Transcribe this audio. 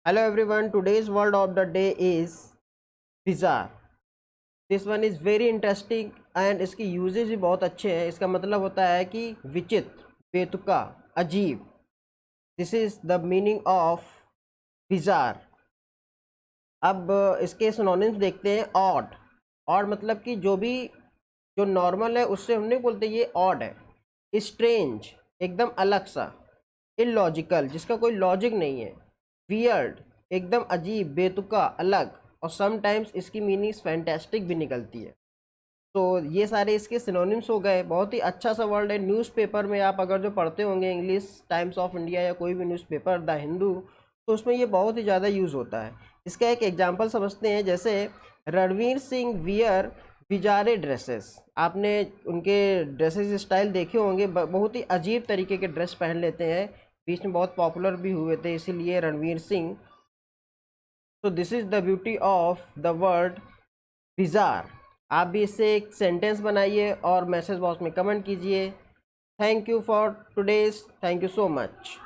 Hello everyone, today's word of the day is bizarre. This one is very interesting and इसकी usage भी बहुत अच्छे हैं. इसका मतलब होता है कि विचित्र, बेतुका, अजीब. This is the meaning of bizarre. अब इसके सिनोनिम्स देखते हैं. ऑड. ऑड मतलब कि जो नॉर्मल है उससे हम नहीं बोलते ये ऑड है. स्ट्रेंज, एकदम अलग सा. इलॉजिकल, जिसका कोई लॉजिक नहीं है. वियर्ड, एकदम अजीब, बेतुका, अलग. और समटाइम्स इसकी मीनिंग्स फैंटास्टिक भी निकलती है. तो ये सारे इसके सिनोनिम्स हो गए. बहुत ही अच्छा सा वर्ड है. न्यूज़पेपर में आप अगर जो पढ़ते होंगे इंग्लिश, टाइम्स ऑफ इंडिया या कोई भी न्यूज़पेपर, द हिंदू, तो उसमें ये बहुत ही ज़्यादा यूज़ होता है. इसका एक एग्जांपल समझते हैं. जैसे रणवीर सिंह वियर बिजारे ड्रेसेस. आपने उनके ड्रेसेस स्टाइल देखे होंगे. बहुत ही अजीब तरीके के ड्रेस पहन लेते हैं. बीच में बहुत पॉपुलर भी हुए थे, इसीलिए रणवीर सिंह. तो this is the beauty of the word bizarre. आप भी इससे एक सेंटेंस बनाइए और मैसेज बॉक्स में कमेंट कीजिए. Thank you for today's. Thank you so much.